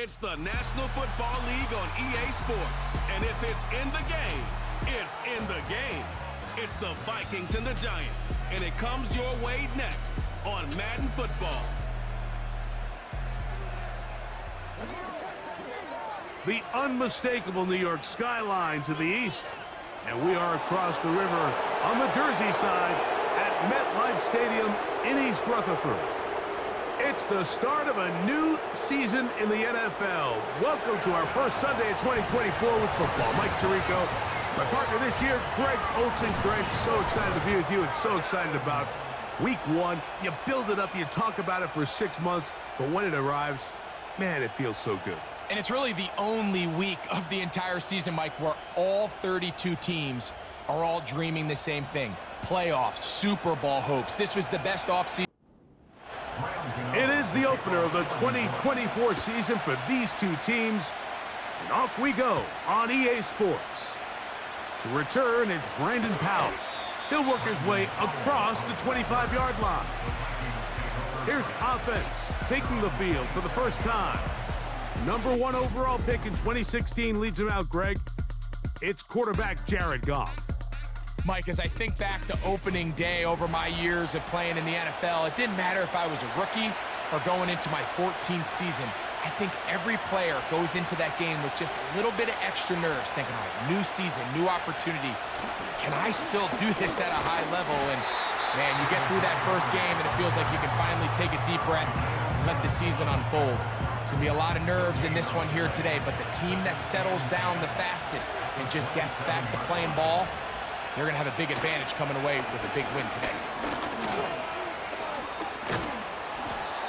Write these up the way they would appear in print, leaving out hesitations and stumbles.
It's the National Football League on EA Sports. And if it's in the game, it's in the game. It's the Vikings and the Giants. And it comes your way next on Madden Football. The unmistakable New York skyline to the east. And we are across the river on the Jersey side at MetLife Stadium in East Rutherford. It's the start of a new season in the NFL. Welcome to our first Sunday of 2024 with football. Mike Tirico, my partner this year, Greg Olsen. Greg, so excited to be with you and so excited about week one. You build it up, you talk about it for 6 months, but when it arrives, man, it feels so good. And it's really the only week of the entire season, Mike, where all 32 teams are all dreaming the same thing. Playoffs, Super Bowl hopes. This was the best offseason. It is the opener of the 2024 season for these two teams. And off we go on EA Sports. To return, it's Brandon Powell. He'll work his way across the 25-yard line. Here's offense taking the field for the first time. Number 1 overall pick in 2016 leads him out, Greg. It's quarterback Jared Goff. Mike, as I think back to opening day over my years of playing in the NFL, it didn't matter if I was a rookie or going into my 14th season. I think every player goes into that game with just a little bit of extra nerves, thinking, all right, new season, new opportunity. Can I still do this at a high level? And, man, you get through that first game, and it feels like you can finally take a deep breath and let the season unfold. There's going to be a lot of nerves in this one here today, but the team that settles down the fastest and just gets back to playing ball, they're going to have a big advantage coming away with a big win today.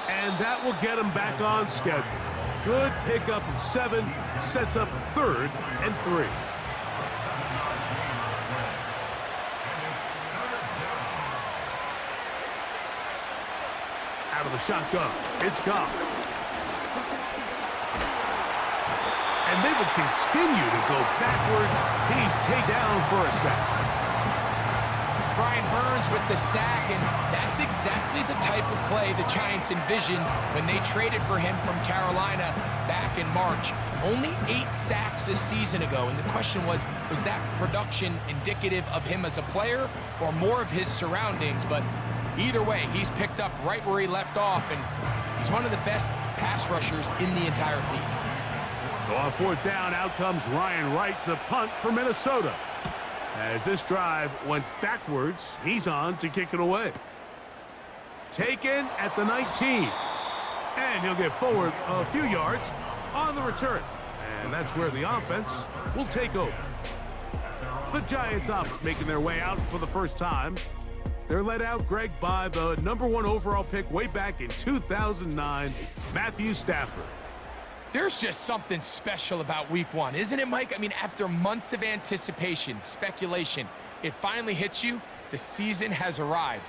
And that will get them back on schedule. Good pickup of 7, sets up 3rd and 3. Out of the shotgun, it's Goff. And they will continue to go backwards. He's taken down for a sack. Brian Burns with the sack, and that's exactly the type of play the Giants envisioned when they traded for him from Carolina back in March. Only 8 sacks a season ago, and the question was that production indicative of him as a player or more of his surroundings? But either way, he's picked up right where he left off, and he's one of the best pass rushers in the entire league. So on 4th down, out comes Ryan Wright to punt for Minnesota. As this drive went backwards, he's on to kick it away. Taken at the 19. And he'll get forward a few yards on the return. And that's where the offense will take over. The Giants offense making their way out for the first time. They're led out, Greg, by the number 1 overall pick way back in 2009, Matthew Stafford. There's just something special about week one, isn't it, Mike? I mean, after months of anticipation, speculation, it finally hits you. The season has arrived.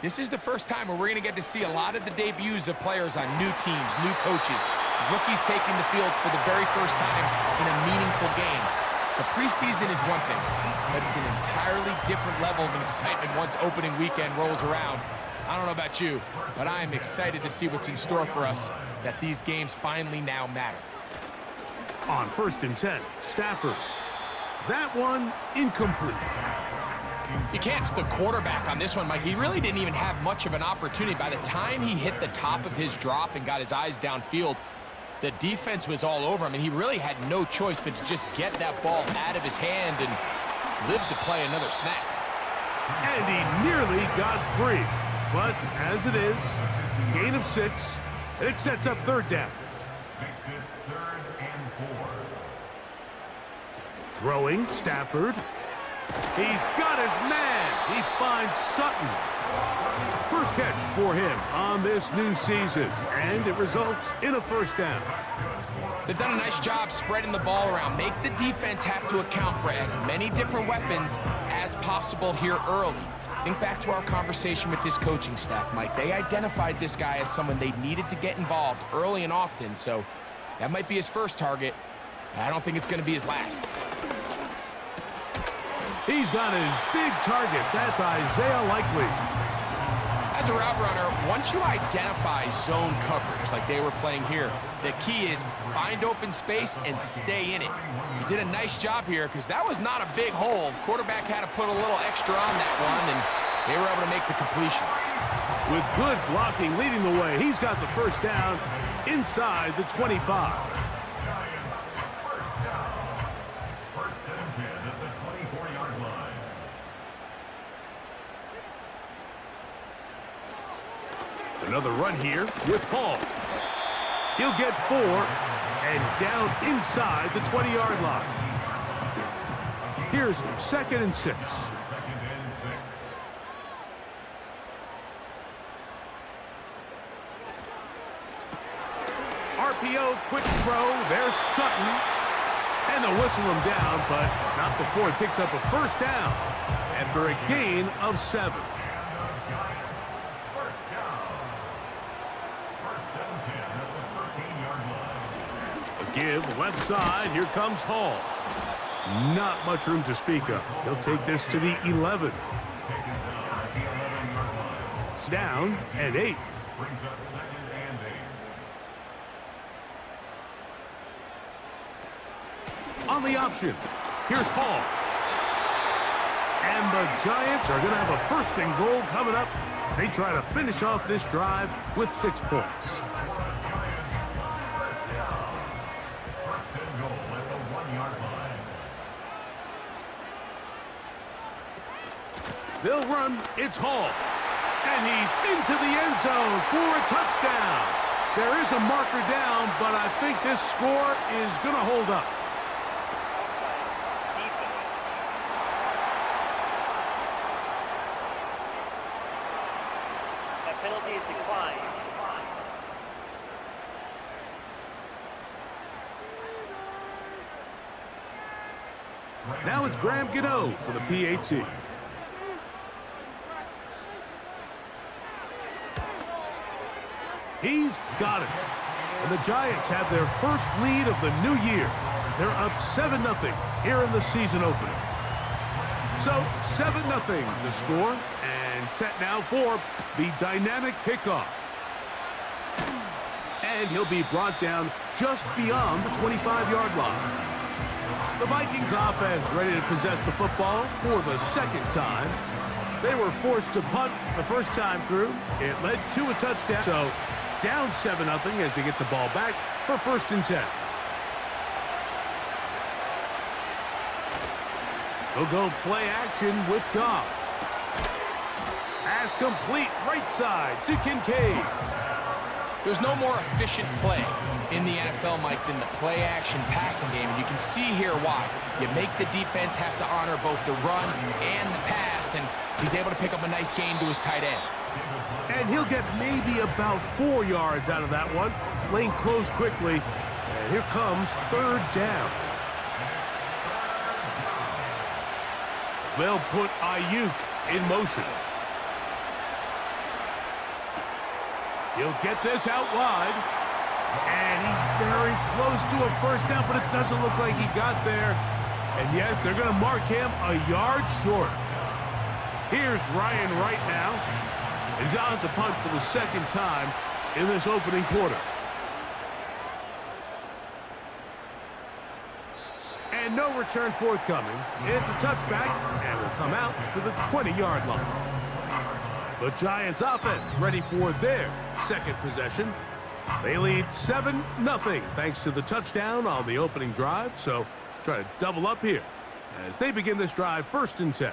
This is the first time where we're going to get to see a lot of the debuts of players on new teams, new coaches, rookies taking the field for the very first time in a meaningful game. The preseason is one thing, but it's an entirely different level of excitement once opening weekend rolls around. I don't know about you, but I am excited to see what's in store for us, that these games finally now matter. On 1st and 10, Stafford. That one incomplete. You can't the quarterback on this one, Mike. He really didn't even have much of an opportunity. By the time he hit the top of his drop and got his eyes downfield, the defense was all over him, and he really had no choice but to just get that ball out of his hand and live to play another snap. And he nearly got free. But as it is, gain of 6, and it sets up 3rd down. Throwing, Stafford. He's got his man. He finds Sutton. First catch for him on this new season, and it results in a 1st down. They've done a nice job spreading the ball around. Make the defense have to account for as many different weapons as possible here early. Think back to our conversation with this coaching staff, Mike. They identified this guy as someone they needed to get involved early and often, so that might be his first target. I don't think it's going to be his last. He's got his big target. That's Isaiah Likely. as a route runner, once you identify zone coverage like they were playing here, the key is find open space and stay in it. He did a nice job here because that was not a big hole. The quarterback had to put a little extra on that one, and they were able to make the completion. With good blocking leading the way, he's got the first down inside the 25. Another run here with Hall. He'll get 4 and down inside the 20-yard line. Here's 2nd and 6. RPO, quick throw. There's Sutton. And they'll whistle him down, but not before he picks up a first down after a gain of 7. Give left side. Here comes Hall. Not much room to speak of. He'll take this to the 11. It's down and 8. On the option, here's Hall. And the Giants are going to have a 1st and goal coming up. They try to finish off this drive with 6 points. They'll run. It's Hall. And he's into the end zone for a touchdown. There is a marker down, but I think this score is going to hold up. That penalty is declined. Now it's Graham Gano for the PAT. He's got it. And the Giants have their first lead of the new year. They're up 7-0 here in the season opener. So 7-0 the score, and set now for the dynamic kickoff. And he'll be brought down just beyond the 25-yard line. The Vikings offense ready to possess the football for the 2nd time. They were forced to punt the first time through. It led to a touchdown. So down 7-0 as they get the ball back for 1st and 10. They'll go play action with Goff. Pass complete right side to Kincaid. There's no more efficient play in the NFL, Mike, than the play-action passing game, and you can see here why. You make the defense have to honor both the run and the pass, and he's able to pick up a nice gain to his tight end. And he'll get maybe about 4 yards out of that one. Lane closed quickly, and here comes 3rd down. They'll put Ayuk in motion. He'll get this out wide. And he's very close to a first down, but it doesn't look like he got there. And yes, they're going to mark him a yard short. Here's Ryan Wright now. He's on to punt for the 2nd time in this opening quarter. And no return forthcoming. It's a touchback, and will come out to the 20-yard line. The Giants offense ready for their 2nd possession. They lead 7-0 thanks to the touchdown on the opening drive. So try to double up here as they begin this drive 1st and 10.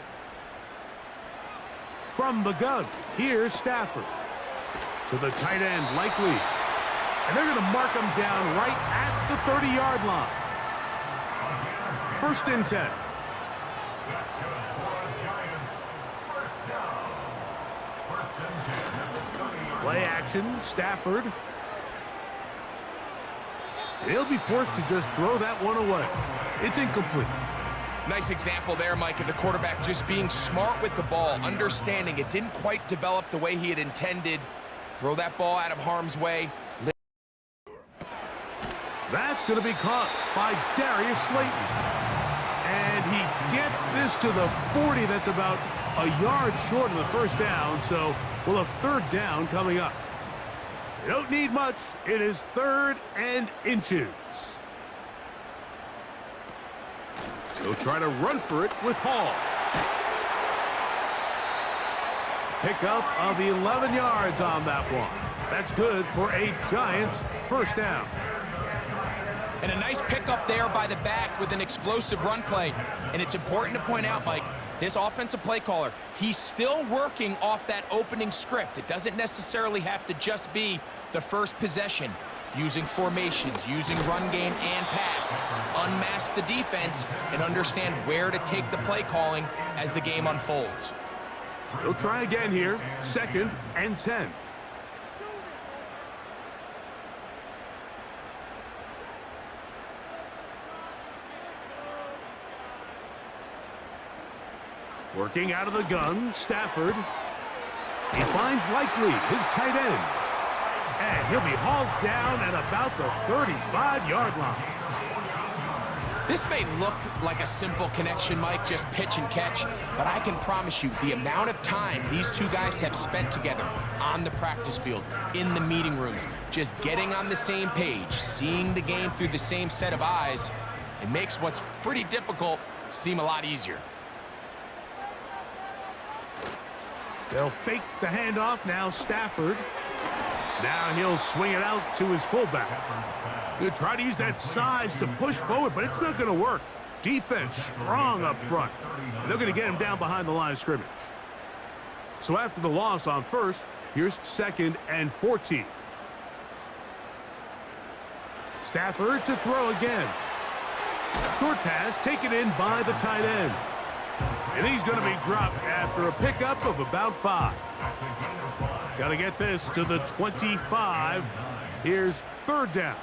From the gun, here's Stafford. To the tight end, Likely. And they're going to mark him down right at the 30-yard line. 1st and 10. Play action, Stafford. He'll be forced to just throw that one away. It's incomplete. Nice example there, Mike, of the quarterback just being smart with the ball, understanding it didn't quite develop the way he had intended. Throw that ball out of harm's way. That's going to be caught by Darius Slayton. And he gets this to the 40. That's about a yard short of the first down, so we'll have third down coming up. You don't need much. It is 3rd and inches. He'll try to run for it with Hall. Pickup of 11 yards on that one. That's good for a Giants first down. And a nice pickup there by the back with an explosive run play. And it's important to point out, Mike, this offensive play caller, he's still working off that opening script. It doesn't necessarily have to just be the first possession. Using formations, using run game and pass. Unmask the defense and understand where to take the play calling as the game unfolds. He'll try again here. 2nd and 10. Working out of the gun, Stafford. He finds Likely, his tight end. And he'll be hauled down at about the 35-yard line. This may look like a simple connection, Mike, just pitch and catch, but I can promise you the amount of time these two guys have spent together on the practice field, in the meeting rooms, just getting on the same page, seeing the game through the same set of eyes, it makes what's pretty difficult seem a lot easier. They'll fake the handoff now, Stafford. Now he'll swing it out to his fullback. He'll try to use that size to push forward, but it's not going to work. Defense strong up front. And they're going to get him down behind the line of scrimmage. So after the loss on first, here's 2nd and 14. Stafford to throw again. Short pass taken in by the tight end. And he's going to be dropped after a pickup of about 5. Got to get this to the 25. Here's 3rd down.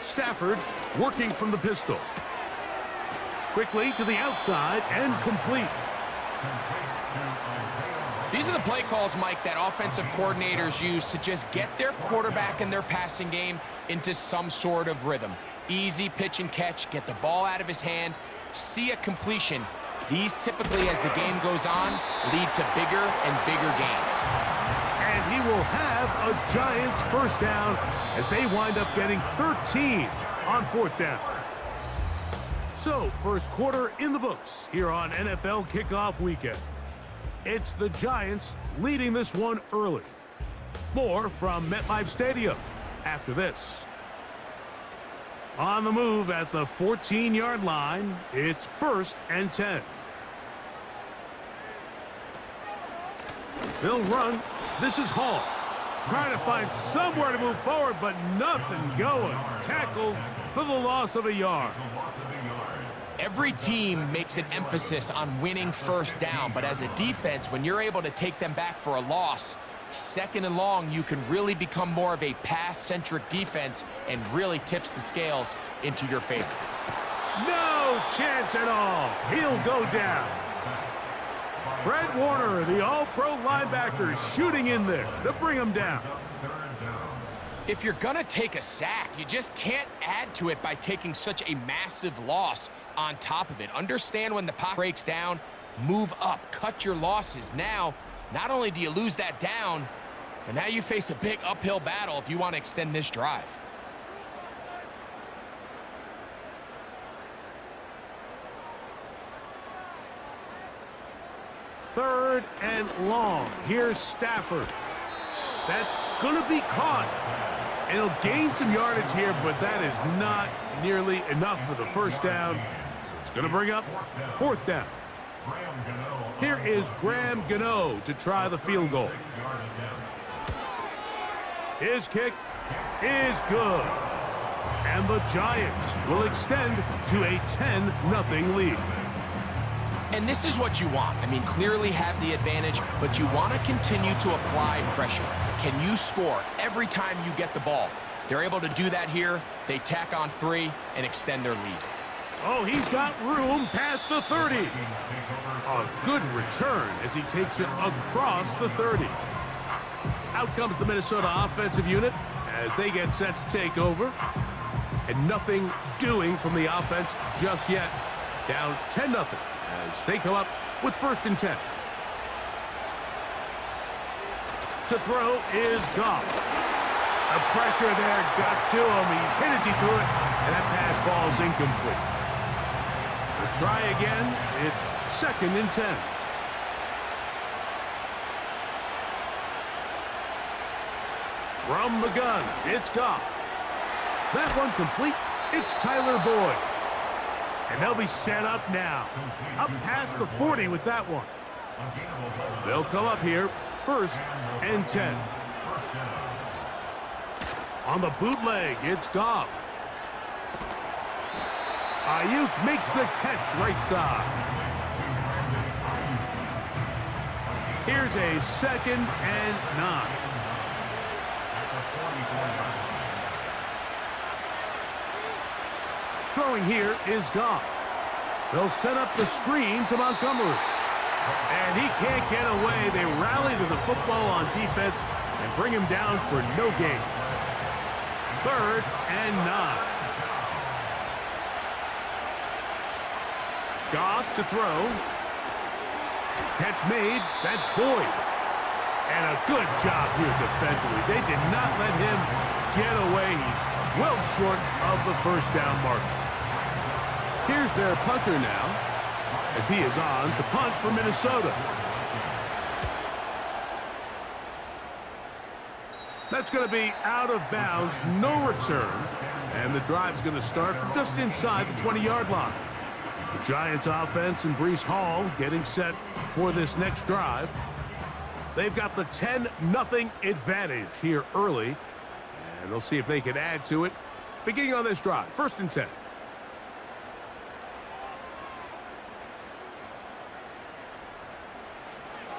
Stafford working from the pistol. Quickly to the outside and complete. These are the play calls, Mike, that offensive coordinators use to just get their quarterback and their passing game into some sort of rhythm. Easy pitch and catch, get the ball out of his hand, see a completion. These typically, as the game goes on, lead to bigger and bigger gains. And he will have a Giants first down as they wind up getting 13 on 4th down. So, first quarter in the books here on NFL Kickoff Weekend. It's the Giants leading this one early. More from MetLife Stadium after this. On the move at the 14-yard line, it's 1st and 10. They'll run. This is Hall. Trying to find somewhere to move forward, but nothing going. Tackled for the loss of a yard. Every team makes an emphasis on winning first down, but as a defense, when you're able to take them back for a loss, 2nd and long, you can really become more of a pass-centric defense and really tips the scales into your favor. No chance at all. He'll go down. Fred Warner, the all-pro linebacker, shooting in there to bring him down. If you're going to take a sack, you just can't add to it by taking such a massive loss on top of it. Understand when the pocket breaks down, move up, cut your losses. Now, not only do you lose that down, but now you face a big uphill battle if you want to extend this drive. Third and long. Here's Stafford. That's going to be caught. And he'll gain some yardage here, but that is not nearly enough for the first down. So it's going to bring up 4th down. Here is Graham Gano to try the field goal. His kick is good. And the Giants will extend to a 10-0 lead. And this is what you want. I mean, clearly have the advantage, but you want to continue to apply pressure. Can you score every time you get the ball? They're able to do that here. They tack on 3 and extend their lead. Oh, he's got room past the 30. A good return as he takes it across the 30. Out comes the Minnesota offensive unit as they get set to take over. And nothing doing from the offense just yet. Down 10-0 as they come up with 1st and 10. To throw is Goff. The pressure there got to him. He's hit as he threw it, and that pass ball's incomplete. To try again, it's 2nd and 10. From the gun, it's Goff. That one complete. It's Tyler Boyd. And they'll be set up now. Up past the 40 with that one. They'll come up here, 1st and 10. On the bootleg, it's Goff. Ayuk makes the catch right side. Here's a 2nd and 9. Throwing here is Goff. They'll set up the screen to Montgomery. And he can't get away. They rally to the football on defense and bring him down for no gain. 3rd and 9. Goff to throw. Catch made. That's Boyd. And a good job here defensively. They did not let him get away. He's well short of the 1st down marker. Here's their punter now, as he is on to punt for Minnesota. That's going to be out of bounds, no return, and the drive's going to start from just inside the 20-yard line. The Giants offense and Breece Hall getting set for this next drive. They've got the 10-0 advantage here early, and they'll see if they can add to it beginning on this drive. 1st and 10.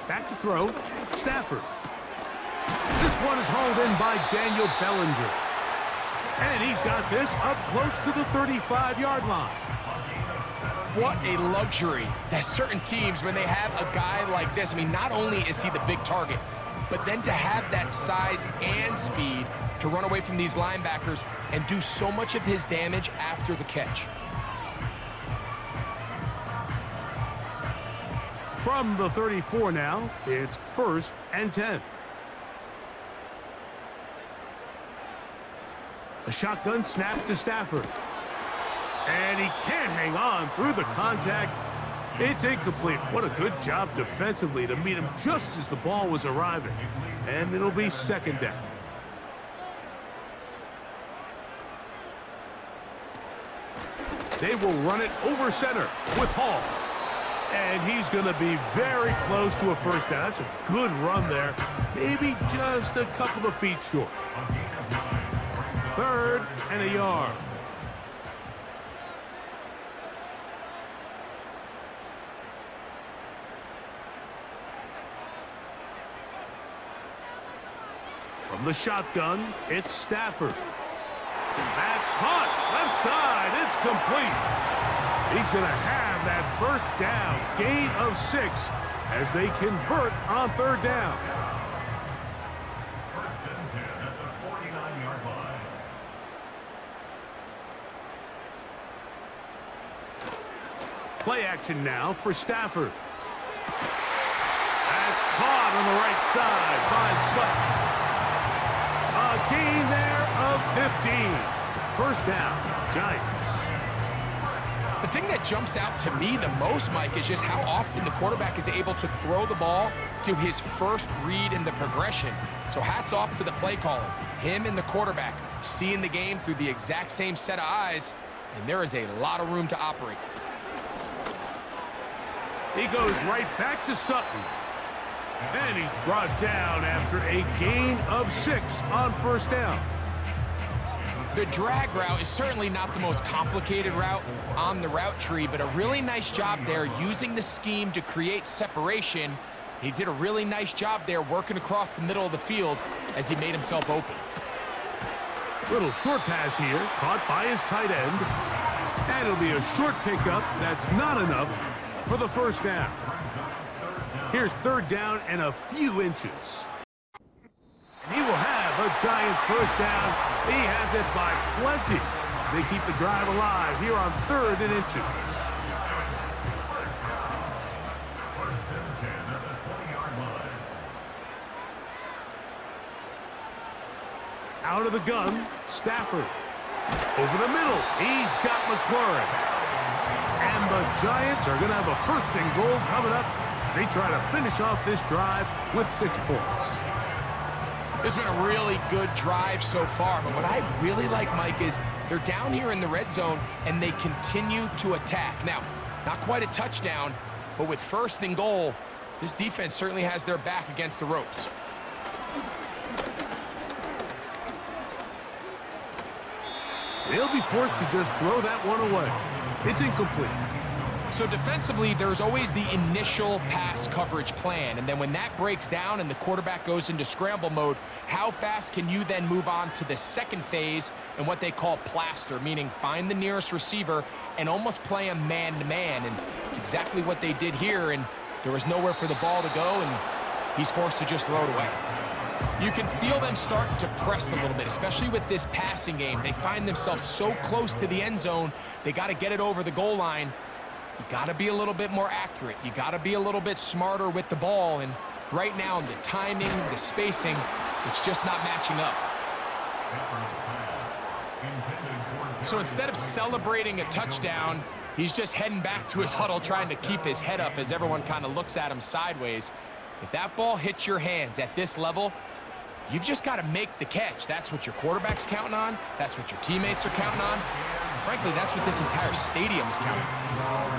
Back to throw, Stafford. This one is hauled in by Daniel Bellinger. And he's got this up close to the 35-yard line. What a luxury that certain teams, when they have a guy like this, I mean, not only is he the big target, but then to have that size and speed to run away from these linebackers and do so much of his damage after the catch. From the 34 now, it's 1st and 10. A shotgun snap to Stafford. And he can't hang on through the contact. It's incomplete. What a good job defensively to meet him just as the ball was arriving. And it'll be 2nd down. They will run it over center with Hall. And he's going to be very close to a 1st down. That's a good run there. Maybe just a couple of feet short. 3rd and a yard. From the shotgun, it's Stafford. That's caught. Left side. It's complete. He's going to have that 1st down, gain of 6 as they convert on 3rd down. 1st and 10 at the 49-yard line. Play action now for Stafford. That's caught on the right side by Sutton. A gain there of 15. 1st down, Giants. The thing that jumps out to me the most, Mike, is just how often the quarterback is able to throw the ball to his first read in the progression. So hats off to the play caller. Him and the quarterback seeing the game through the exact same set of eyes, and there is a lot of room to operate. He goes right back to Sutton. And he's brought down after a gain of 6 on 1st down. The drag route is certainly not the most complicated route on the route tree, but a really nice job there using the scheme to create separation. He did a really nice job there working across the middle of the field as he made himself open. Little short pass here, caught by his tight end. And it'll be a short pickup. That's not enough for the 1st down. Here's 3rd down and a few inches. He will have a Giants 1st down. He has it by plenty. They keep the drive alive here on 3rd and inches. Out of the gun, Stafford. Over the middle, he's got McLaurin. And the Giants are going to have a first and goal coming up. They try to finish off this drive with 6 points. This has been a really good drive so far, but what I really like, Mike, is they're down here in the red zone, and they continue to attack. Now, not quite a touchdown, but with first and goal, this defense certainly has their back against the ropes. They'll be forced to just throw that one away. It's incomplete. So defensively, there's always the initial pass coverage plan, and then when that breaks down and the quarterback goes into scramble mode, how fast can you then move on to the second phase and what they call plaster, meaning find the nearest receiver and almost play him man-to-man, and it's exactly what they did here, and there was nowhere for the ball to go, and he's forced to just throw it away. You can feel them starting to press a little bit, especially with this passing game. They find themselves so close to the end zone, they got to get it over the goal line. You got to be a little bit more accurate. You got to be a little bit smarter with the ball. And right now, the timing, the spacing, it's just not matching up. So instead of celebrating a touchdown, he's just heading back to his huddle trying to keep his head up as everyone kind of looks at him sideways. If that ball hits your hands at this level, you've just got to make the catch. That's what your quarterback's counting on. That's what your teammates are counting on. And frankly, that's what this entire stadium's counting on.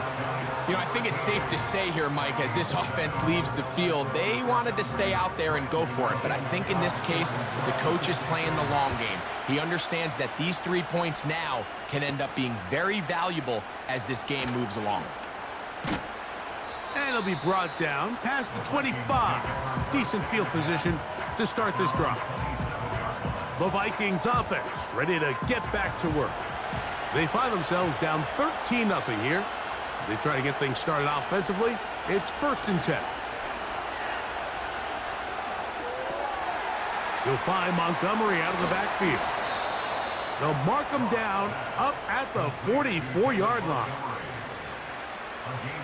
You know, I think it's safe to say here, Mike, as this offense leaves the field, they wanted to stay out there and go for it. But I think in this case, the coach is playing the long game. He understands that these 3 points now can end up being very valuable as this game moves along. And he'll be brought down past the 25. Decent field position to start this drive. The Vikings offense ready to get back to work. They find themselves down 13-0 here. They try to get things started offensively. It's 1st and 10. You'll find Montgomery out of the backfield. They'll mark him down up at the 44-yard line.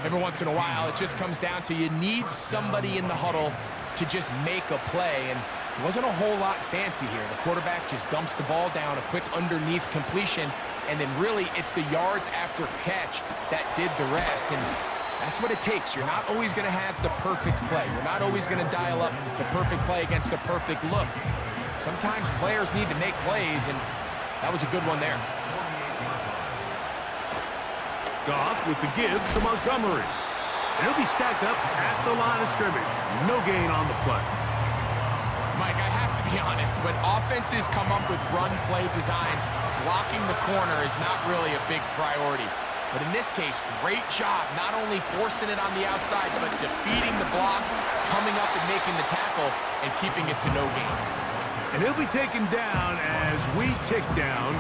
Every once in a while, it just comes down to you need somebody in the huddle to just make a play, and it wasn't a whole lot fancy here. The quarterback just dumps the ball down, a quick underneath completion, and then really it's the yards after catch that did the rest, and that's what it takes. You're not always going to have the perfect play. You're not always going to dial up the perfect play against the perfect look. Sometimes players need to make plays, and that was a good one there. Goff with the give to Montgomery. And he'll be stacked up at the line of scrimmage. No gain on the play. Mike, I have to be honest. When offenses come up with run-play designs, blocking the corner is not really a big priority. But in this case, great job not only forcing it on the outside, but defeating the block, coming up and making the tackle, and keeping it to no gain. And he'll be taken down as we tick down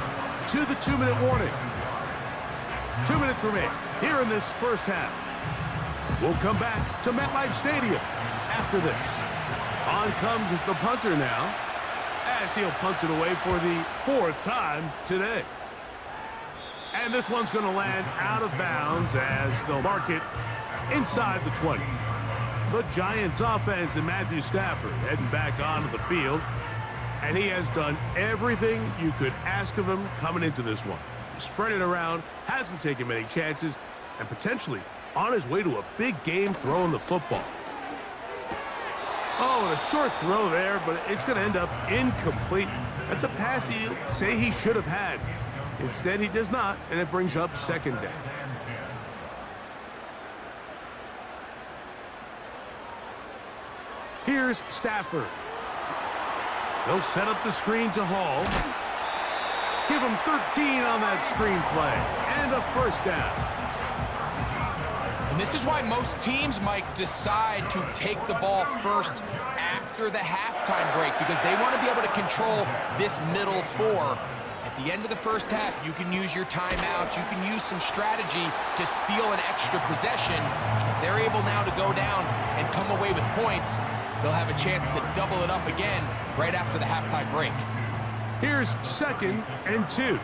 to the 2-minute warning. 2 minutes remain here in this first half. We'll come back to MetLife Stadium after this. On comes the punter now, as he'll punt it away for the 4th time today. And this one's going to land out of bounds as they'll mark it inside the 20. The Giants offense and Matthew Stafford heading back onto the field. And he has done everything you could ask of him coming into this one. Spread it around, hasn't taken many chances, and potentially on his way to a big game throwing the football. Oh, and a short throw there, but it's going to end up incomplete. That's a pass he'll say he should have had. Instead, he does not, and it brings up 2nd down. Here's Stafford. They'll set up the screen to Hall. Give him 13 on that screen play, and a 1st down. And this is why most teams might decide to take the ball first after the halftime break, because they want to be able to control this middle 4. At the end of the first half, you can use your timeouts, you can use some strategy to steal an extra possession. If they're able now to go down and come away with points, they'll have a chance to double it up again right after the halftime break. Here's 2nd and 2.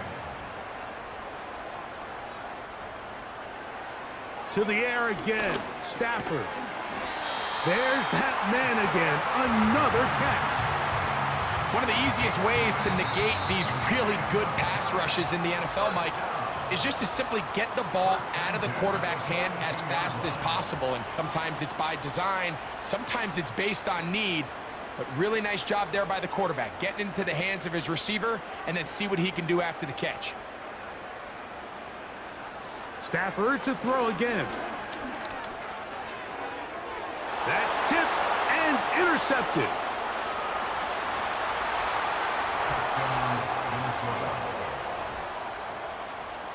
To the air again, Stafford. There's that man again, another catch. One of the easiest ways to negate these really good pass rushes in the NFL, Mike, is just to simply get the ball out of the quarterback's hand as fast as possible. And sometimes it's by design, sometimes it's based on need. But really nice job there by the quarterback, getting into the hands of his receiver and then see what he can do after the catch. Stafford to throw again. That's tipped and intercepted.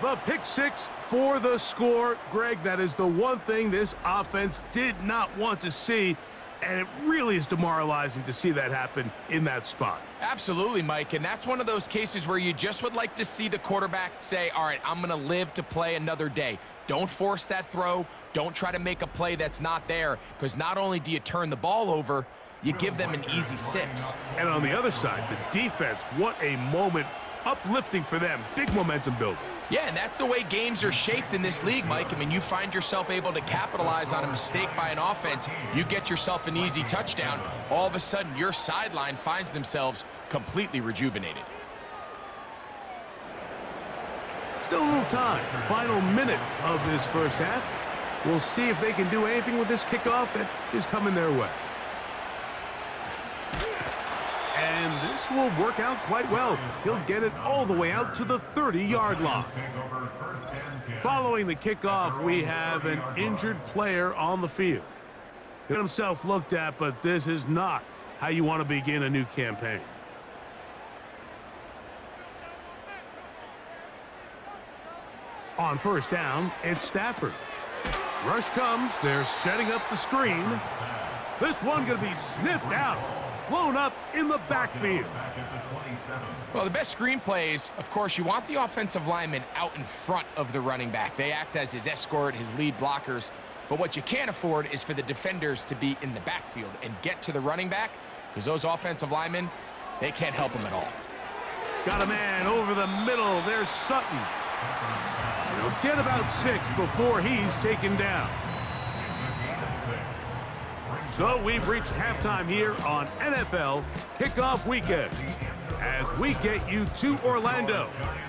The pick six for the score. Greg, that is the one thing this offense did not want to see, and it really is demoralizing to see that happen in that spot. Absolutely, Mike, and that's one of those cases where you just would like to see the quarterback say, all right, I'm going to live to play another day. Don't force that throw. Don't try to make a play that's not there, because not only do you turn the ball over, you give them an easy 6. And on the other side, the defense, what a moment, uplifting for them. Big momentum builder. Yeah, and that's the way games are shaped in this league, Mike. I mean, you find yourself able to capitalize on a mistake by an offense. You get yourself an easy touchdown. All of a sudden, your sideline finds themselves completely rejuvenated. Still a little time. Final minute of this first half. We'll see if they can do anything with this kickoff that is coming their way. And this will work out quite well. He'll get it all the way out to the 30-yard line. Following the kickoff, we have an injured player on the field. He got himself looked at, but this is not how you want to begin a new campaign. On first down, it's Stafford. Rush comes. They're setting up the screen. This one going to be sniffed out. Blown up in the backfield. Well, the best screen plays, of course, you want the offensive lineman out in front of the running back. They act as his escort, his lead blockers. But what you can't afford is for the defenders to be in the backfield and get to the running back, because those offensive linemen, they can't help him at all. Got a man over the middle. There's Sutton. He'll get about 6 before he's taken down. So we've reached halftime here on NFL Kickoff Weekend as we get you to Orlando.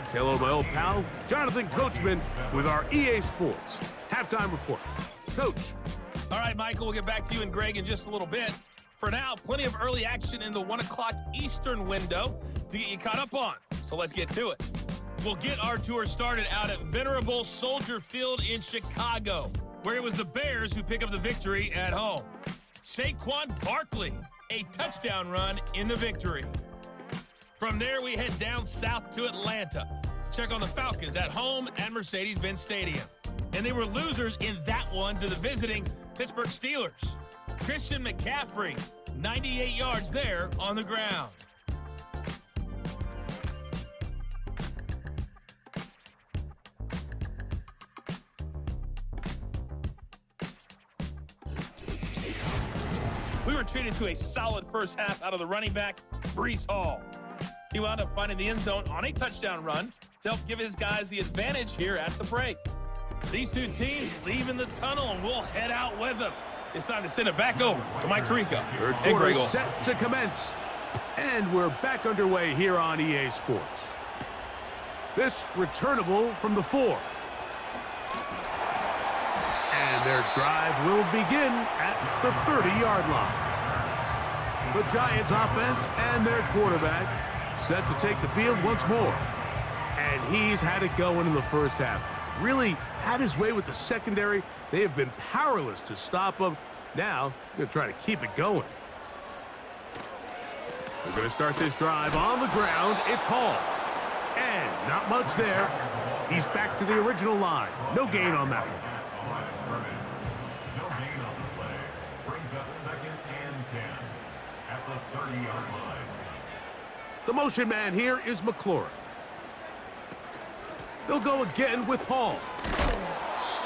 Say hello to my old pal, Jonathan Coachman, with our EA Sports Halftime Report. Coach. All right, Michael, we'll get back to you and Greg in just a little bit. For now, plenty of early action in the 1 o'clock Eastern window to get you caught up on. So let's get to it. We'll get our tour started out at venerable Soldier Field in Chicago, where it was the Bears who pick up the victory at home. Saquon Barkley, a touchdown run in the victory. From there, we head down south to Atlanta to check on the Falcons at home at Mercedes-Benz Stadium. And they were losers in that one to the visiting Pittsburgh Steelers. Christian McCaffrey, 98 yards there on the ground. We were treated to a solid first half out of the running back, Breece Hall. He wound up finding the end zone on a touchdown run to help give his guys the advantage here at the break. These two teams leaving the tunnel, and we'll head out with them. It's time to send it back over to Mike Tirico. Third quarter set to commence. And we're back underway here on EA Sports. This returnable from the 4. And their drive will begin at the 30-yard line. The Giants offense and their quarterback set to take the field once more. And he's had it going in the first half. Really had his way with the secondary. They have been powerless to stop him. Now, they're going to try to keep it going. We're going to start this drive on the ground. It's Hall. And not much there. He's back to the original line. No gain on that one. No gain on the play. Brings up 2nd and 10 at the 30-yard line. The motion man here is McLaurin. They'll go again with Hall.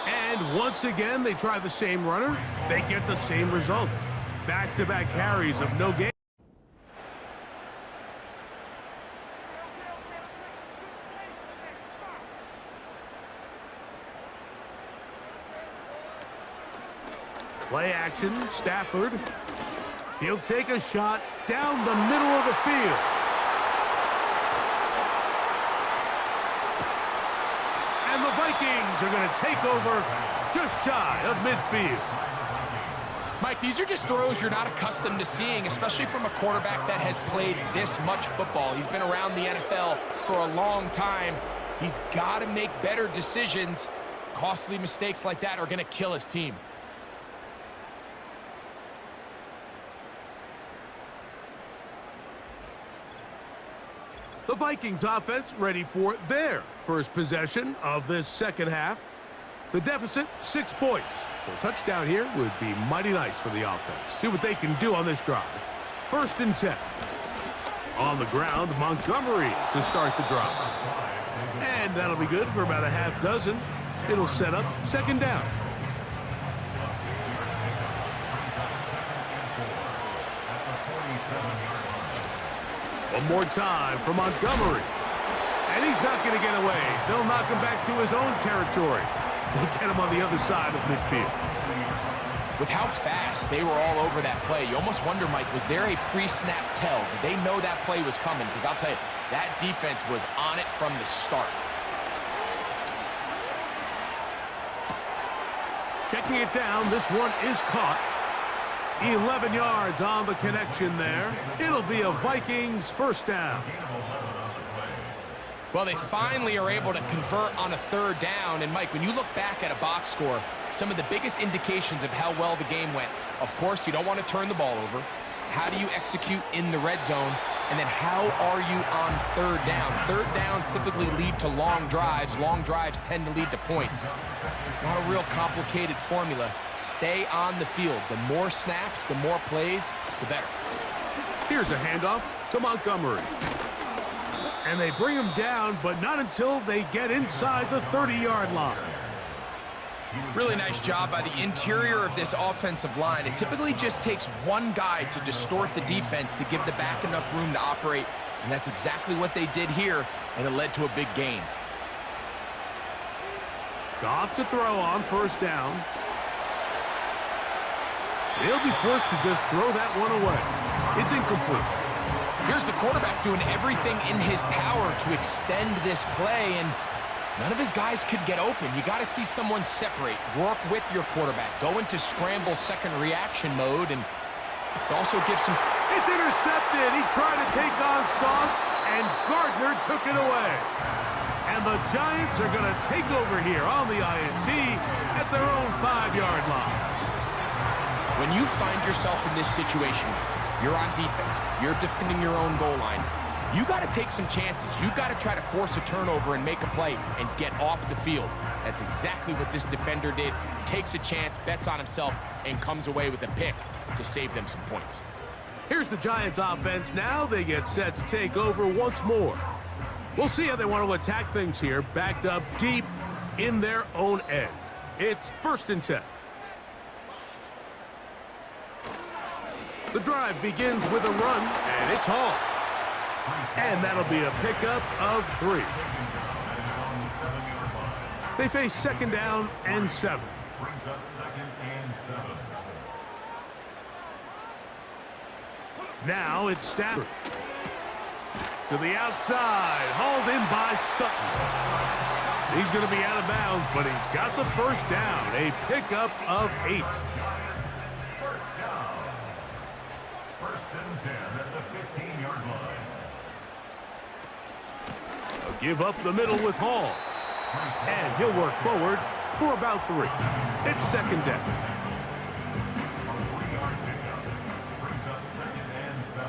And once again, they try the same runner. They get the same result. Back-to-back carries of no gain. Play action, Stafford. He'll take a shot down the middle of the field. Vikings are going to take over just shy of midfield. Mike, these are just throws you're not accustomed to seeing, especially from a quarterback that has played this much football. He's been around the NFL for a long time. He's got to make better decisions. Costly mistakes like that are going to kill his team. The Vikings offense ready for their first possession of this second half. The deficit, 6 points. So a touchdown here would be mighty nice for the offense. See what they can do on this drive. 1st and 10. On the ground, Montgomery to start the drive. And that'll be good for about a half dozen. It'll set up 2nd down. One more time for Montgomery. And he's not going to get away. They'll knock him back to his own territory. They'll get him on the other side of midfield. With how fast they were all over that play, you almost wonder, Mike, was there a pre-snap tell? Did they know that play was coming? Because I'll tell you, that defense was on it from the start. Checking it down, this one is caught. 11 yards on the connection there. It'll be a Vikings 1st down. Well, they finally are able to convert on a 3rd down. And, Mike, when you look back at a box score, some of the biggest indications of how well the game went, of course, you don't want to turn the ball over. How do you execute in the red zone? And then how are you on 3rd down? 3rd downs typically lead to long drives. Long drives tend to lead to points. It's not a real complicated formula. Stay on the field. The more snaps, the more plays, the better. Here's a handoff to Montgomery. And they bring him down, but not until they get inside the 30-yard line. Really nice job by the interior of this offensive line. It typically just takes one guy to distort the defense to give the back enough room to operate, and that's exactly what they did here, and it led to a big gain. Goff to throw on 1st down. They'll be forced to just throw that one away. It's incomplete. Here's the quarterback doing everything in his power to extend this play, and none of his guys could get open. You got to see someone separate, work with your quarterback, go into scramble second reaction mode, and it also gives some... It's intercepted. He tried to take on Sauce, and Gardner took it away. And the Giants are going to take over here on the INT at their own 5-yard line. When you find yourself in this situation, you're on defense, you're defending your own goal line, you got to take some chances. You got to try to force a turnover and make a play and get off the field. That's exactly what this defender did. Takes a chance, bets on himself, and comes away with a pick to save them some points. Here's the Giants offense now. They get set to take over once more. We'll see how they want to attack things here, backed up deep in their own end. It's 1st and 10. The drive begins with a run, and it's Hall. And that'll be a pickup of 3. They face 2nd down and 7. Brings up 2nd and 7. Now it's Stafford. To the outside, hauled in by Sutton. He's going to be out of bounds, but he's got the 1st down, a pickup of 8. 1st down. 1st and 10 at the 15-yard line. They'll give up the middle with Hall. And he'll work forward for about 3. It's 2nd down. A 3-yard pickup. Brings up 2nd and 7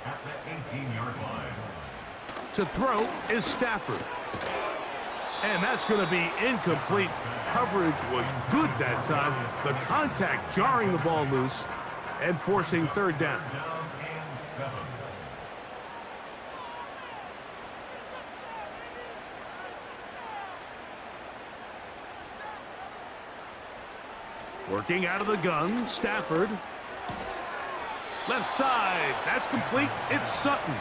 at the 18-yard line. To throw is Stafford. And that's going to be incomplete. Coverage was good that time. The contact jarring the ball loose and forcing 3rd down. Down and 7. Working out of the gun, Stafford. Left side, that's complete. It's Sutton.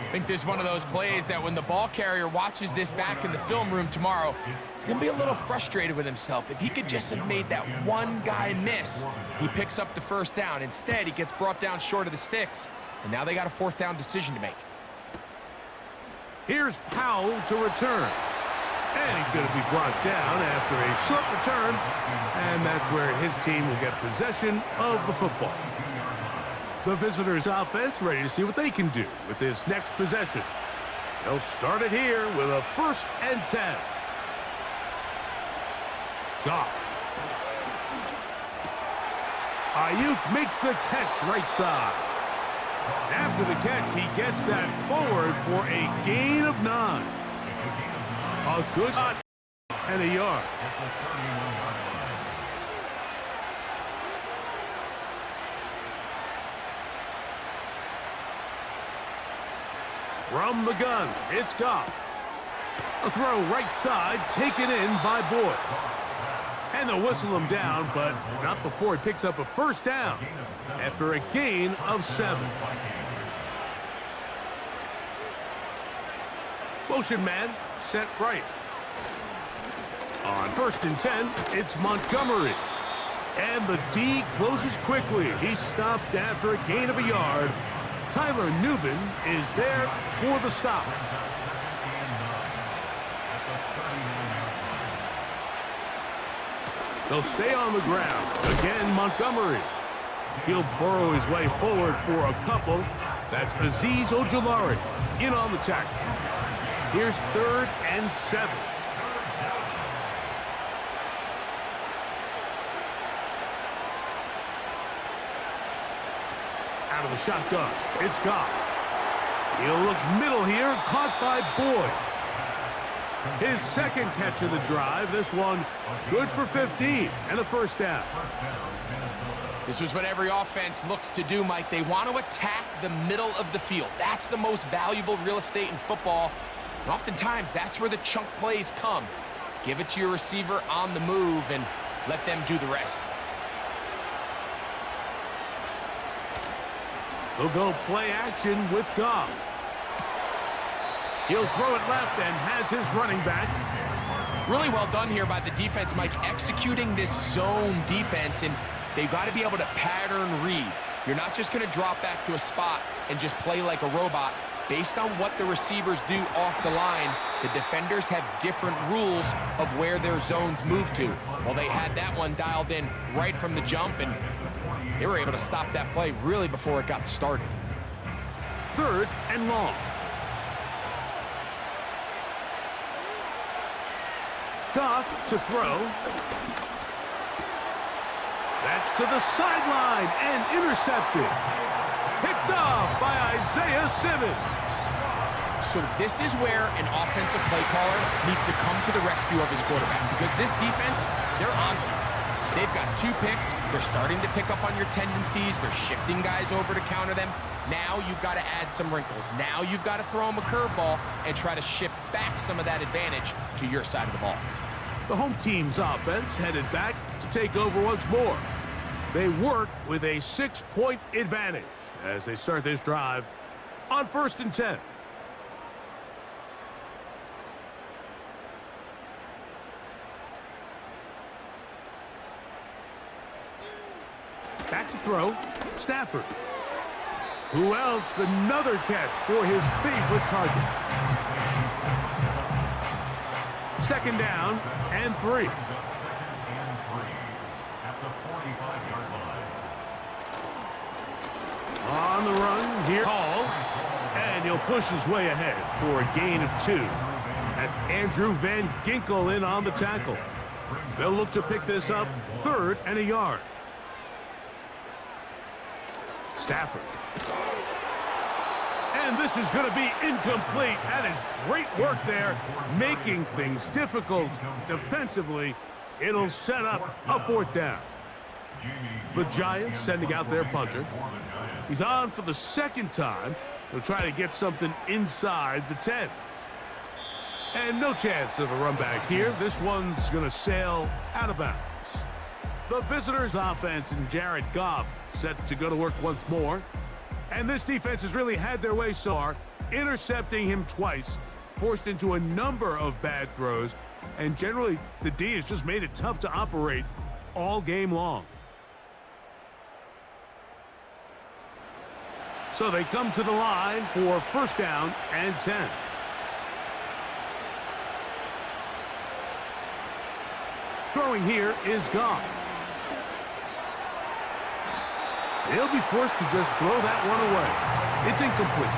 I think this is one of those plays that when the ball carrier watches this back in the film room tomorrow, he's going to be a little frustrated with himself. If he could just have made that one guy miss, he picks up the 1st down. Instead, he gets brought down short of the sticks, and now they got a 4th down decision to make. Here's Powell to return. And he's going to be brought down after a short return. And that's where his team will get possession of the football. The visitors' offense ready to see what they can do with this next possession. They'll start it here with a 1st and 10. Goff. Ayuk makes the catch right side. After the catch, he gets that forward for a gain of 9. A good shot and a yard. From the gun, it's Goff. A throw right side, taken in by Boyd. And they'll whistle him down, but not before he picks up a 1st down after a gain of 7. Motion man, set right. On 1st and 10, it's Montgomery. And the D closes quickly. He's stopped after a gain of a yard. Tyler Nubin is there for the stop. They'll stay on the ground. Again, Montgomery. He'll burrow his way forward for a couple. That's Azeez Ojulari in on the tackle. Here's 3rd and 7. Out of the shotgun, it's Goff. He'll look middle here, caught by Boyd. His 2nd catch of the drive, this one good for 15 and a 1st down. This was what every offense looks to do, Mike. They want to attack the middle of the field. That's the most valuable real estate in football. And oftentimes, that's where the chunk plays come. Give it to your receiver on the move and let them do the rest. They'll go play action with Goff. He'll throw it left and has his running back. Really well done here by the defense, Mike, executing this zone defense, and they've got to be able to pattern read. You're not just going to drop back to a spot and just play like a robot. Based on what the receivers do off the line, the defenders have different rules of where their zones move to. Well, they had that one dialed in right from the jump, and they were able to stop that play really before it got started. 3rd and long. Goff to throw. That's to the sideline and intercepted. Picked off by Isaiah Simmons. So this is where an offensive play caller needs to come to the rescue of his quarterback, because this defense, they're onto you. They've got 2 picks. They're starting to pick up on your tendencies. They're shifting guys over to counter them. Now you've got to add some wrinkles. Now you've got to throw them a curveball and try to shift back some of that advantage to your side of the ball. The home team's offense headed back to take over once more. They work with a 6-point advantage as they start this drive on 1st and 10. Back to throw, Stafford. Who else? Another catch for his favorite target. 2nd down and 3. On the run, here Hall, and he'll push his way ahead for a gain of 2. That's Andrew Van Ginkel in on the tackle. They'll look to pick this up 3rd and a yard. Stafford. And this is going to be incomplete. That is great work there, making things difficult defensively. It'll set up a 4th down. The Giants sending out their punter. He's on for the 2nd time. He'll try to get something inside the 10. And no chance of a run back here. This one's going to sail out of bounds. The visitors' offense and Jared Goff set to go to work once more. And this defense has really had their way so far, intercepting him twice, forced into a number of bad throws, and generally the D has just made it tough to operate all game long. So they come to the line for 1st down and 10. Throwing here is Goff. He'll be forced to just throw that one away. It's incomplete.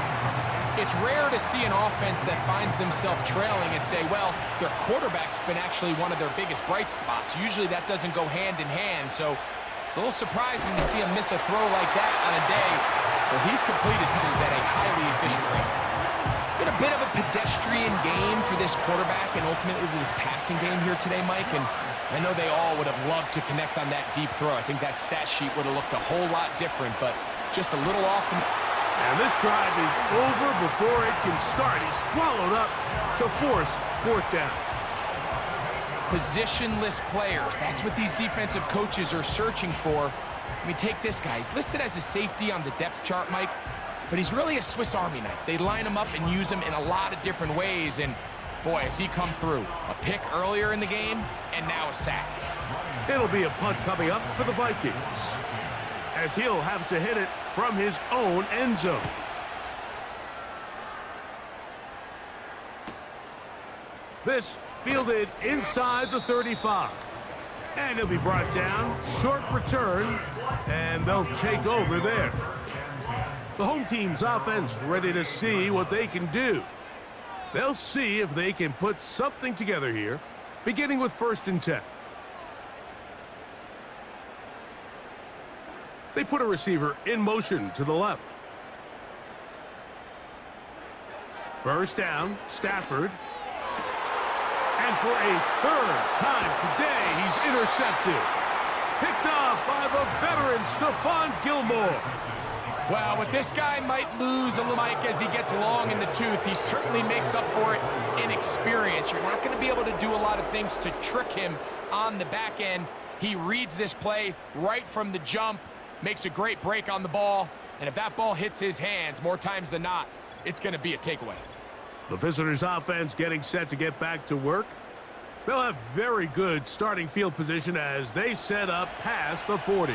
It's rare to see an offense that finds themselves trailing and say, well, their quarterback's been actually one of their biggest bright spots. Usually that doesn't go hand in hand, so it's a little surprising to see him miss a throw like that on a day where he's completed passes at a highly efficient rate. It's been a bit of a pedestrian game for this quarterback and ultimately this passing game here today, Mike, and I know they all would have loved to connect on that deep throw. I think that stat sheet would have looked a whole lot different, but just a little off. And this drive is over before it can start. He's swallowed up to force fourth down. Positionless players. That's what these defensive coaches are searching for. I mean, take this guy. He's listed as a safety on the depth chart, Mike, but he's really a Swiss Army knife. They line him up and use him in a lot of different ways, and boy, has he come through. A pick earlier in the game, and now a sack. It'll be a punt coming up for the Vikings, as he'll have to hit it from his own end zone. This fielded inside the 35. And he'll be brought down. Short return, and they'll take over there. The home team's offense ready to see what they can do. They'll see if they can put something together here, beginning with 1st and 10. They put a receiver in motion to the left. First down, Stafford. And for a 3rd time today, he's intercepted. Picked off by the veteran, Stephon Gilmore. Well, what this guy might lose a little, Mike, as he gets long in the tooth, he certainly makes up for it in experience. You're not going to be able to do a lot of things to trick him on the back end. He reads this play right from the jump, makes a great break on the ball, and if that ball hits his hands more times than not, it's going to be a takeaway. The visitors' offense getting set to get back to work. They'll have very good starting field position as they set up past the 40.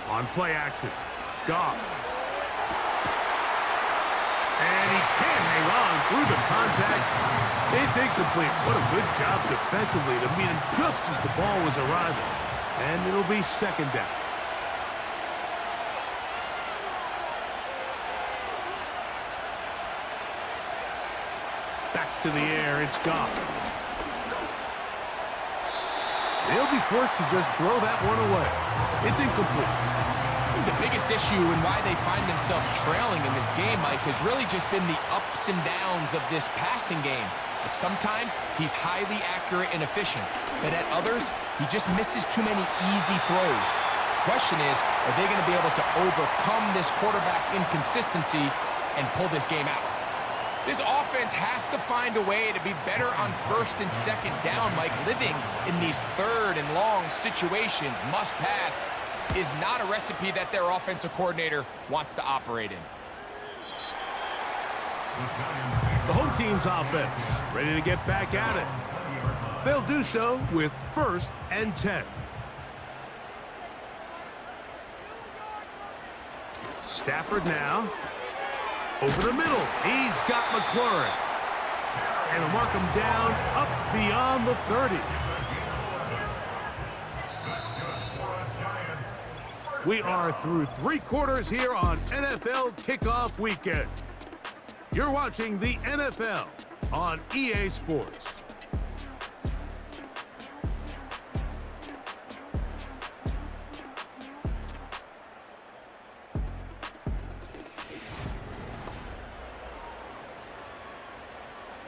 On play action, Goff. And he can't hang on through the contact. It's incomplete. What a good job defensively to meet him just as the ball was arriving. And it'll be 2nd down. Back to the air, it's Goff. They'll be forced to just throw that one away. It's incomplete. I think the biggest issue and why they find themselves trailing in this game, Mike, has really just been the ups and downs of this passing game. At sometimes, he's highly accurate and efficient, but at others, he just misses too many easy throws. Question is, are they going to be able to overcome this quarterback inconsistency and pull this game out? This offense has to find a way to be better on 1st and 2nd down, Mike. Living in these 3rd and long situations, must pass, is not a recipe that their offensive coordinator wants to operate in. The home team's offense ready to get back at it. They'll do so with 1st and 10. Stafford now. Over the middle, he's got McLaurin. And he'll mark him down up beyond the 30. We are through 3 quarters here on NFL Kickoff Weekend. You're watching the NFL on EA Sports.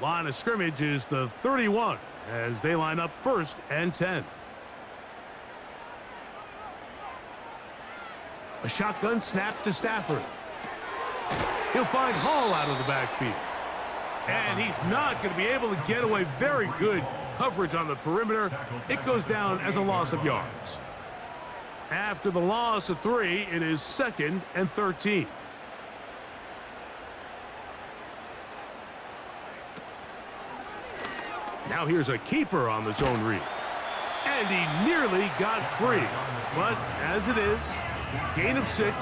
Line of scrimmage is the 31 as they line up 1st and 10. A shotgun snap to Stafford. He'll find Hall out of the backfield. And he's not going to be able to get away. Very good coverage on the perimeter. It goes down as a loss of yards. After the loss of 3, it is 2nd and 13. Now here's a keeper on the zone read. And he nearly got free. But as it is, gain of 6.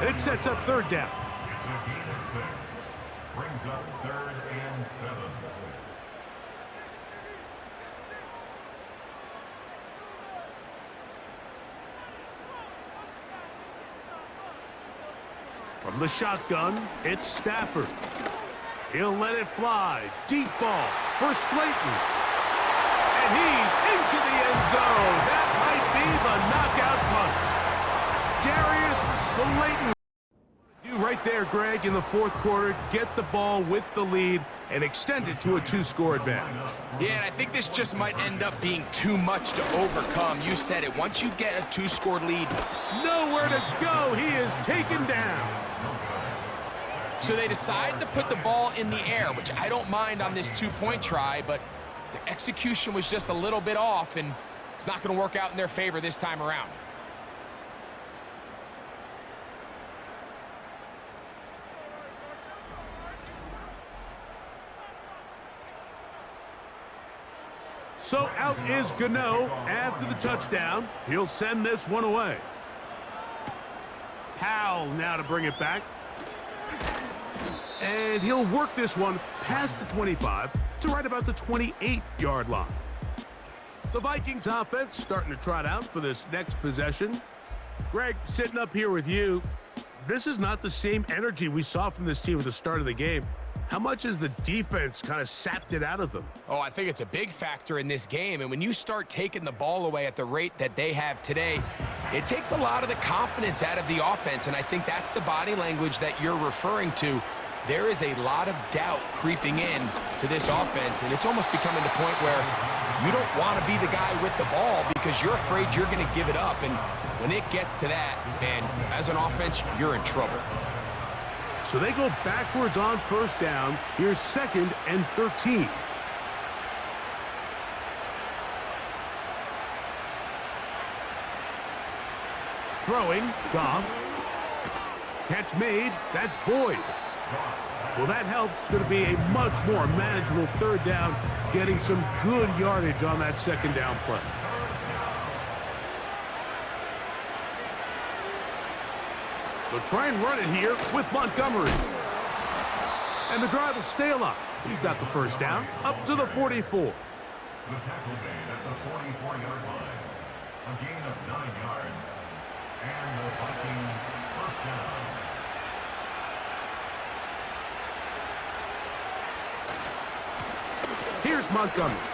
It sets up 3rd down. Brings up 3rd and 7. From the shotgun, it's Stafford. He'll let it fly. Deep ball for Slayton. And he's into the end zone. That might be the knockout punch. Darius Slayton. Right there, Greg, in the fourth quarter, get the ball with the lead and extend it to a 2-score advantage. Yeah, and I think this just might end up being too much to overcome. You said it. Once you get a 2-score lead, nowhere to go. He is taken down. So they decide to put the ball in the air, which I don't mind on this 2-point try, but the execution was just a little bit off, and it's not going to work out in their favor this time around. So out is Gano after the touchdown. He'll send this one away. Howell now to bring it back. And he'll work this one past the 25 to right about the 28-yard line. The Vikings offense starting to trot out for this next possession. Greg, sitting up here with you, this is not the same energy we saw from this team at the start of the game. How much has the defense kind of sapped it out of them? Oh, I think it's a big factor in this game. And when you start taking the ball away at the rate that they have today, it takes a lot of the confidence out of the offense. And I think that's the body language that you're referring to. There is a lot of doubt creeping in to this offense. And it's almost becoming the point where you don't want to be the guy with the ball because you're afraid you're going to give it up. And when it gets to that, man, as an offense, you're in trouble. So they go backwards on first down. Here's 2nd and 13. Throwing, Goff. Catch made, that's Boyd. Well, that helps. It's going to be a much more manageable 3rd down, getting some good yardage on that 2nd down play. They'll try and run it here with Montgomery. And the drive will stay alive. He's got the first down up to the 44. The tackle made at the 44-yard line. A gain of 9 yards. And the Vikings first down. Here's Montgomery.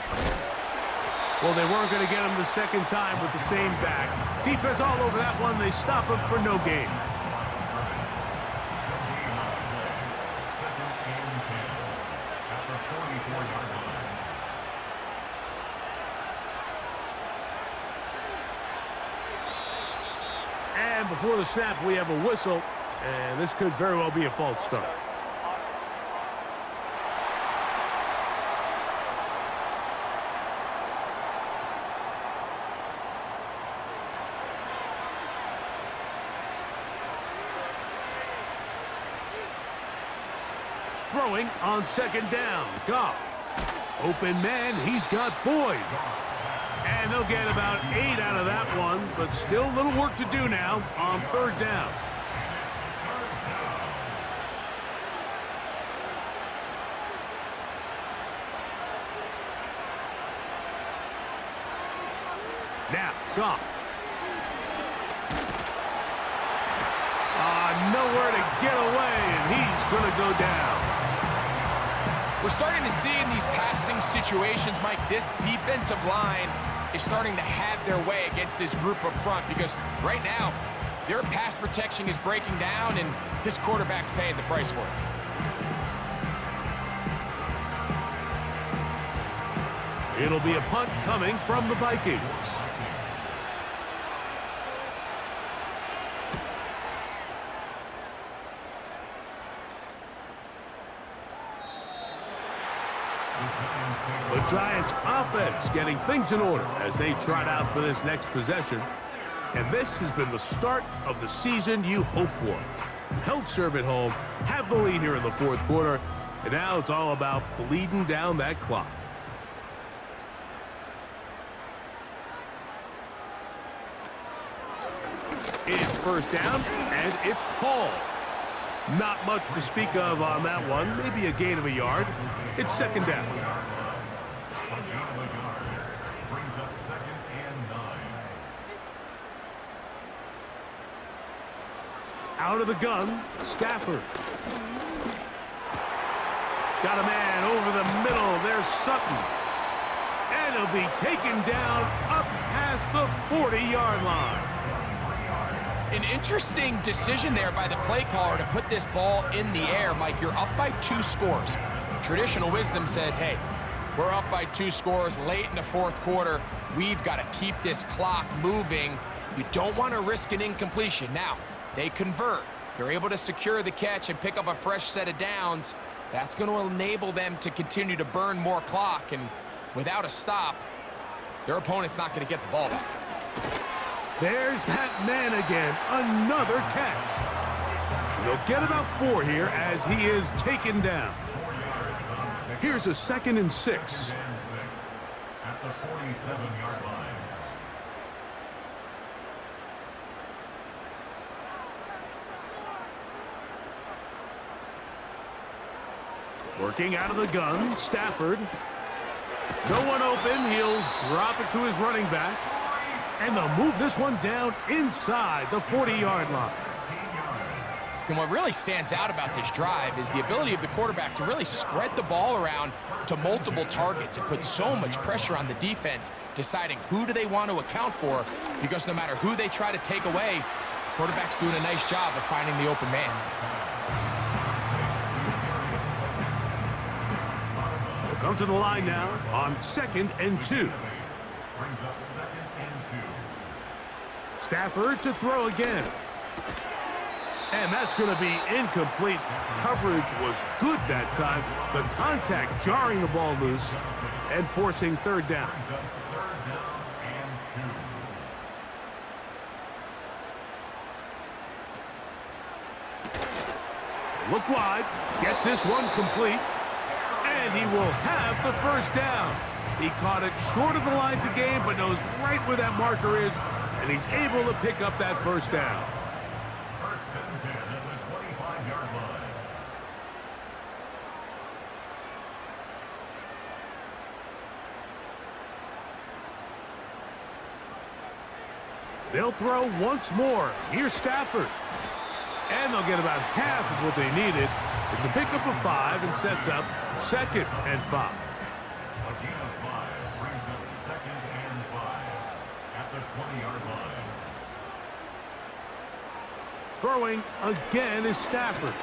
Well, they weren't going to get him the second time with the same back. Defense all over that one. They stop him for no gain. And before the snap, we have a whistle, and this could very well be a false start. Throwing on 2nd down, Goff. Open man, he's got Boyd. And they'll get about 8 out of that one, but still a little work to do now on 3rd down. Now, Goff. Nowhere to get away, and he's going to go down. We're starting to see in these passing situations, Mike, this defensive line is starting to have their way against this group up front because right now, their pass protection is breaking down, and this quarterback's paying the price for it. It'll be a punt coming from the Vikings. The Giants offense getting things in order as they trot out for this next possession. And this has been the start of the season you hope for. You held serve at home, have the lead here in the fourth quarter, and now it's all about bleeding down that clock. It's first down, and it's Hall. Not much to speak of on that one. Maybe a gain of a yard. It's second down. A gain of a yard brings up 2nd and 9. Out of the gun, Stafford. Got a man over the middle. There's Sutton. And he'll be taken down up past the 40-yard line. An interesting decision there by the play caller to put this ball in the air. Mike, you're up by 2 scores. Traditional wisdom says, hey, we're up by 2 scores late in the 4th quarter. We've got to keep this clock moving. You don't want to risk an incompletion. Now, they convert. They're able to secure the catch and pick up a fresh set of downs. That's going to enable them to continue to burn more clock. And without a stop, their opponent's not going to get the ball back. There's that man again. Another catch. And they'll get about 4 here as he is taken down. Here's a 2nd and 6. At the 47-yard line. Working out of the gun, Stafford. No one open. He'll drop it to his running back. And they'll move this one down inside the 40-yard line. And what really stands out about this drive is the ability of the quarterback to really spread the ball around to multiple targets and put so much pressure on the defense, deciding who do they want to account for, because no matter who they try to take away, the quarterback's doing a nice job of finding the open man. We'll come to the line now on 2nd and 2. Brings up 2nd and 2. Stafford to throw again. And that's going to be incomplete. Coverage was good that time. The contact jarring the ball loose and forcing 3rd down. Brings up 3rd down and 2. Look wide. Get this one complete. And he will have the 1st down. He caught it short of the line to gain, but knows right where that marker is, and he's able to pick up that 1st down. 1st and 10 at the 25-yard line. They'll throw once more. Here's Stafford. And they'll get about half of what they needed. It's a pickup of 5 and sets up 2nd and 5. A gain of 5 brings up 2nd and 5 at the 20-yard line. Throwing again is Stafford.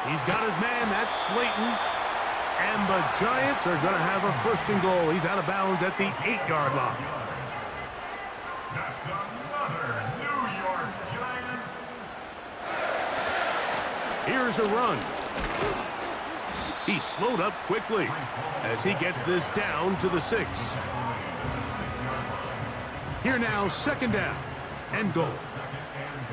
He's got his man. That's Slayton. And the Giants are going to have a 1st and goal. He's out of bounds at the 8-yard line. That's another New York Giants. Here's a run. He slowed up quickly as he gets this down to the 6. Here now, 2nd down and goal. 2nd and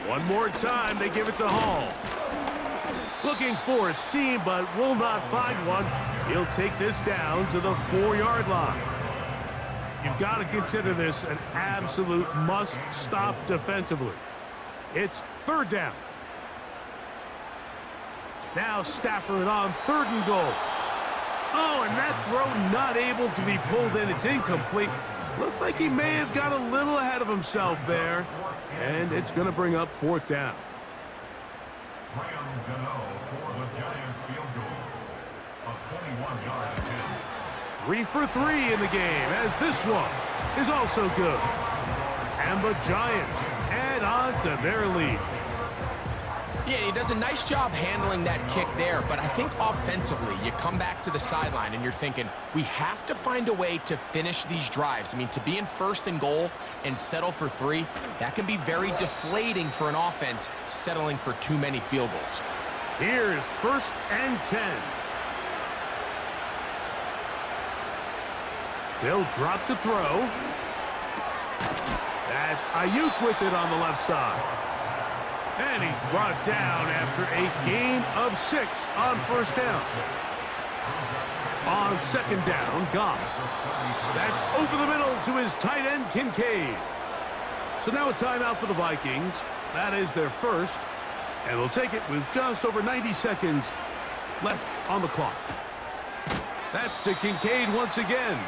goal. One more time, they give it to Hall. Looking for a seam, but will not find one. He'll take this down to the 4-yard line. You've got to consider this an absolute must-stop defensively. It's 3rd down. Now Stafford on 3rd and goal. Oh, and that throw not able to be pulled in. It's incomplete. Looked like he may have got a little ahead of himself there. And it's going to bring up 4th down. Graham Gano for the Giants field goal. A 21-yard attempt. 3 for 3 in the game, as this one is also good. And the Giants add on to their lead. Yeah, he does a nice job handling that kick there, but I think offensively, you come back to the sideline and you're thinking, we have to find a way to finish these drives. I mean, to be in 1st and goal and settle for 3, that can be very deflating for an offense settling for too many field goals. Here's 1st and 10. They'll drop to throw. That's Ayuk with it on the left side. And he's brought down after a gain of 6 on 1st down. On second down, Goff. That's over the middle to his tight end, Kincaid. So now a timeout for the Vikings. That is their first. And they'll take it with just over 90 seconds left on the clock. That's to Kincaid once again.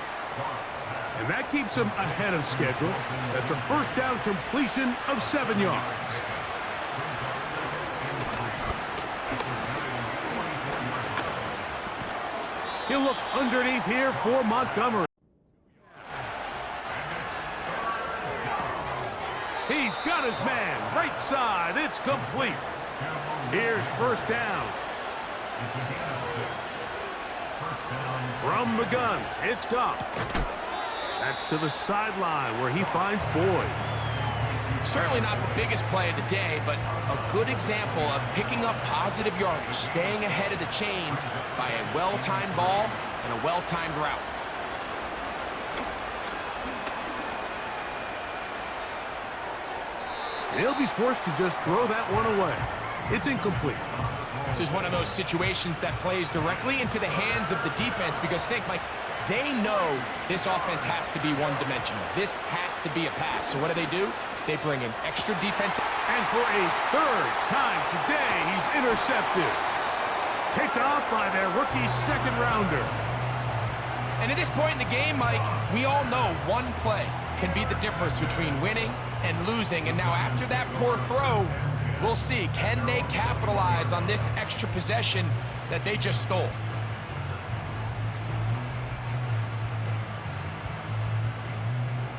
And that keeps him ahead of schedule. That's a first down completion of 7 yards. He'll look underneath here for Montgomery. He's got his man. Right side. It's complete. Here's first down. From the gun, it's Goff. That's to the sideline where he finds Boyd. Certainly not the biggest play of the day, but a good example of picking up positive yardage, staying ahead of the chains by a well-timed ball and a well-timed route. He'll be forced to just throw that one away. It's incomplete. This is one of those situations that plays directly into the hands of the defense because think, Mike, they know this offense has to be one-dimensional. This has to be a pass. So what do? They bring in extra defense. And for a third time today, he's intercepted. Picked off by their rookie second-rounder. And at this point in the game, Mike, we all know one play can be the difference between winning and losing. And now after that poor throw, we'll see, can they capitalize on this extra possession that they just stole?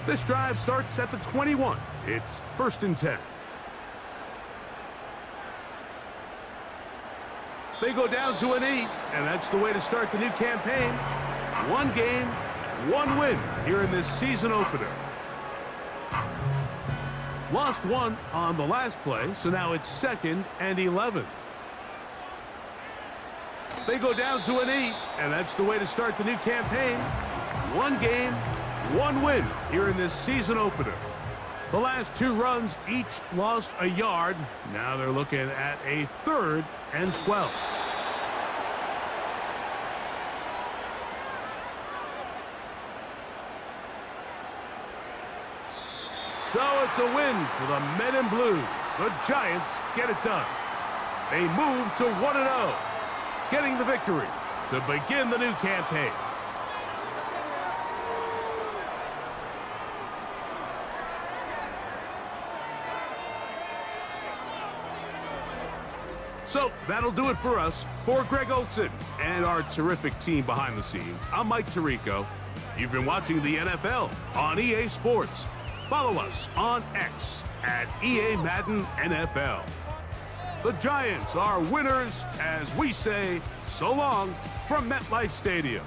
This drive starts at the 21. It's 1st and 10. They go down to an 8, and that's the way to start the new campaign. 1 game, 1 win here in this season opener. Lost 1 on the last play, so now it's 2nd and 11. They go down to an 8, and that's the way to start the new campaign. 1 game, 1 win here in this season opener. The last 2 runs each lost a yard. Now they're looking at a 3rd and 12. So it's a win for the Men in Blue. The Giants get it done. They move to 1-0, getting the victory to begin the new campaign. So that'll do it for us. For Greg Olson and our terrific team behind the scenes, I'm Mike Tirico. You've been watching the NFL on EA Sports. Follow us on X at EA Madden NFL. The Giants are winners as we say so long from MetLife Stadium.